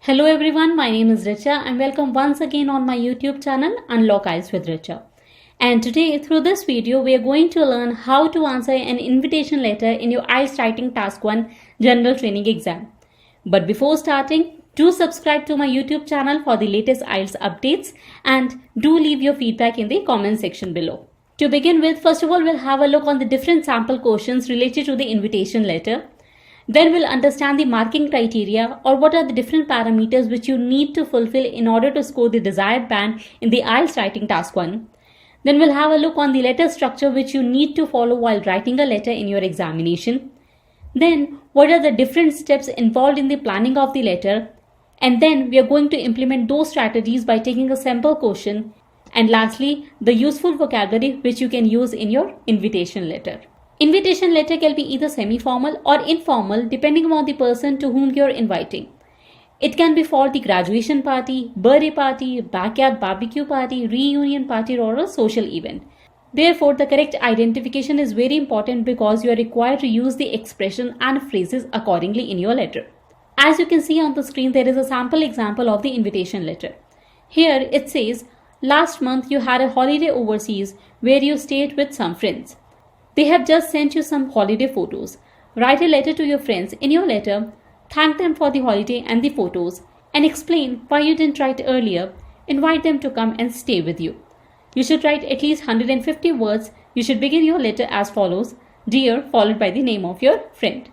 Hello everyone, my name is Richa and welcome once again on my YouTube channel Unlock IELTS with Richa. And today through this video we are going to learn how to answer an invitation letter in your IELTS Writing Task 1 General Training Exam. But before starting, do subscribe to my YouTube channel for the latest IELTS updates and do leave your feedback in the comment section below. To begin with, first of all we'll have a look on the different sample questions related to the invitation letter. Then we'll understand the marking criteria or what are the different parameters which you need to fulfill in order to score the desired band in the IELTS Writing Task 1. Then we'll have a look on the letter structure which you need to follow while writing a letter in your examination. Then what are the different steps involved in the planning of the letter. And then we are going to implement those strategies by taking a sample question. And lastly, the useful vocabulary which you can use in your invitation letter. Invitation letter can be either semi-formal or informal depending upon the person to whom you are inviting. It can be for the graduation party, birthday party, backyard barbecue party, reunion party or a social event. Therefore, the correct identification is very important because you are required to use the expression and phrases accordingly in your letter. As you can see on the screen, there is a sample example of the invitation letter. Here it says, last month you had a holiday overseas where you stayed with some friends. They have just sent you some holiday photos. Write a letter to your friends. In your letter, thank them for the holiday and the photos and explain why you didn't write earlier. Invite them to come and stay with you. You should write at least 150 words. You should begin your letter as follows, Dear, followed by the name of your friend.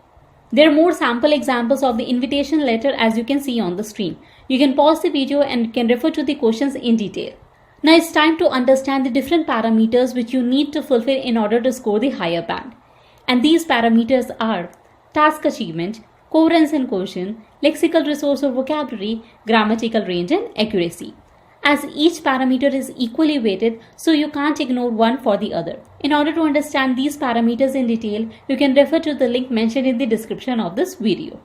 There are more sample examples of the invitation letter as you can see on the screen. You can pause the video and can refer to the questions in detail. Now it's time to understand the different parameters which you need to fulfill in order to score the higher band. And these parameters are task achievement, coherence and cohesion, lexical resource or vocabulary, grammatical range and accuracy. As each parameter is equally weighted, so you can't ignore one for the other. In order to understand these parameters in detail, you can refer to the link mentioned in the description of this video.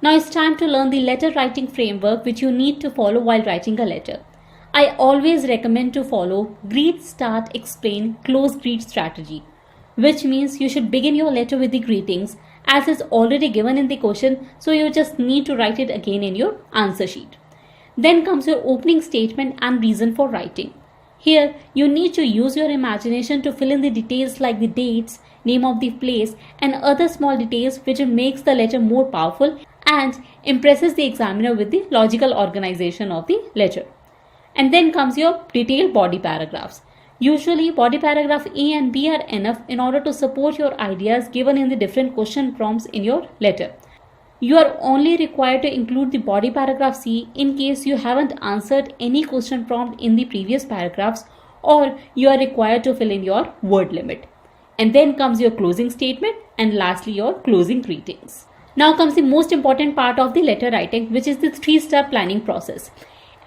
Now it's time to learn the letter writing framework which you need to follow while writing a letter. I always recommend to follow greet, start, explain, close greet strategy, which means you should begin your letter with the greetings as is already given in the question, so you just need to write it again in your answer sheet. Then comes your opening statement and reason for writing. Here you need to use your imagination to fill in the details like the dates, name of the place and other small details which makes the letter more powerful and impresses the examiner with the logical organization of the letter. And then comes your detailed body paragraphs. Usually body paragraph A and B are enough in order to support your ideas given in the different question prompts in your letter. You are only required to include the body paragraph C in case you haven't answered any question prompt in the previous paragraphs or you are required to fill in your word limit. And then comes your closing statement and lastly your closing greetings. Now comes the most important part of the letter writing, which is the 3-step planning process.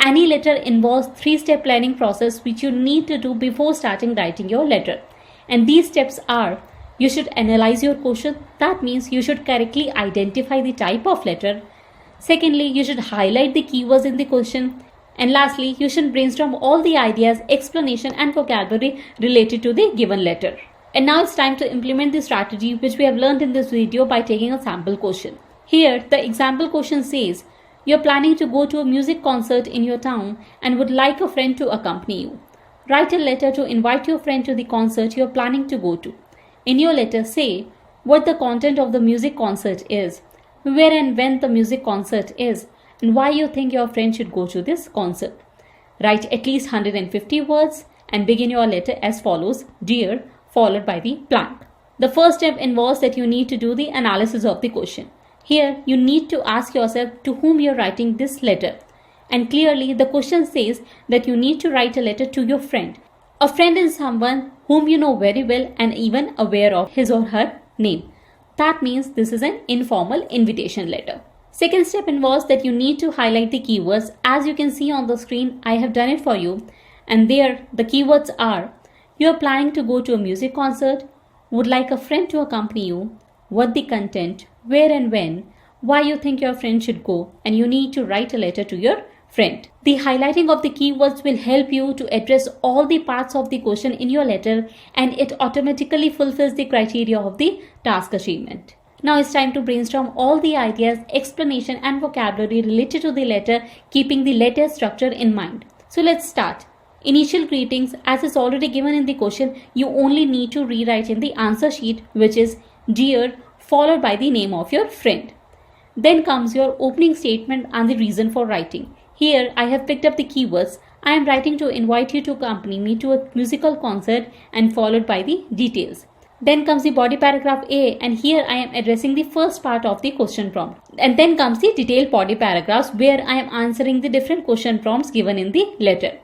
Any letter involves 3-step planning process which you need to do before starting writing your letter. And these steps are, you should analyze your question. That means you should correctly identify the type of letter. Secondly, you should highlight the keywords in the question. And lastly, you should brainstorm all the ideas, explanation and vocabulary related to the given letter. And now it's time to implement the strategy which we have learned in this video by taking a sample question. Here, the example question says, you're planning to go to a music concert in your town and would like a friend to accompany you. Write a letter to invite your friend to the concert you're planning to go to. In your letter, say what the content of the music concert is, where and when the music concert is, and why you think your friend should go to this concert. Write at least 150 words and begin your letter as follows, Dear, followed by the blank. The first step involves that you need to do the analysis of the question. Here, you need to ask yourself to whom you are writing this letter. And clearly, the question says that you need to write a letter to your friend. A friend is someone whom you know very well and even aware of his or her name. That means this is an informal invitation letter. Second step involves that you need to highlight the keywords. As you can see on the screen, I have done it for you. And there, the keywords are, you are planning to go to a music concert, would like a friend to accompany you, what the content, where and when, why you think your friend should go, and you need to write a letter to your friend. The highlighting of the keywords will help you to address all the parts of the question in your letter and it automatically fulfills the criteria of the task achievement. Now it's time to brainstorm all the ideas, explanation and vocabulary related to the letter, keeping the letter structure in mind. So let's start. Initial greetings, as is already given in the question, you only need to rewrite in the answer sheet, which is dear followed by the name of your friend. Then comes your opening statement and the reason for writing. Here I have picked up the keywords. I am writing to invite you to accompany me to a musical concert and followed by the details. Then comes the body paragraph A, and here I am addressing the first part of the question prompt. And then comes the detailed body paragraphs where I am answering the different question prompts given in the letter.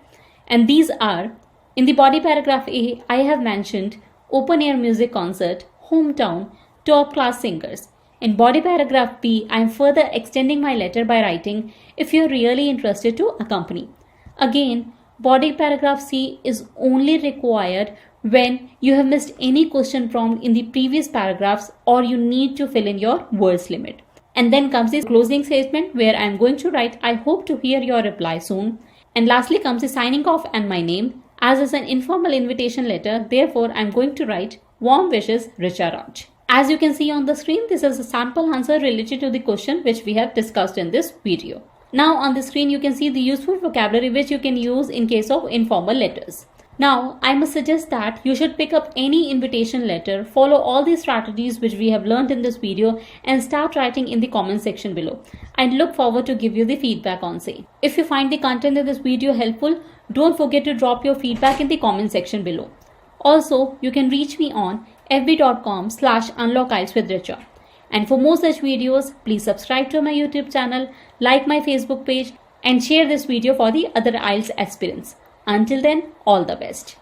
And these are, in the body paragraph A, I have mentioned open air music concert, hometown, top class singers. In body paragraph B, I am further extending my letter by writing if you are really interested to accompany. Again, body paragraph C is only required when you have missed any question prompt in the previous paragraphs or you need to fill in your words limit. And then comes the closing statement where I am going to write, I hope to hear your reply soon. And lastly comes the signing off and my name. As is an informal invitation letter, therefore I am going to write warm wishes, Richa Raj. As you can see on the screen, this is a sample answer related to the question which we have discussed in this video. Now on the screen you can see the useful vocabulary which you can use in case of informal letters. Now, I must suggest that you should pick up any invitation letter, follow all the strategies which we have learned in this video and start writing in the comment section below. I look forward to give you the feedback on same. If you find the content of this video helpful, don't forget to drop your feedback in the comment section below. Also, you can reach me on fb.com/unlockiles-with-richa. And for more such videos, please subscribe to my YouTube channel, like my Facebook page and share this video for the other IELTS aspirants. Until then, all the best.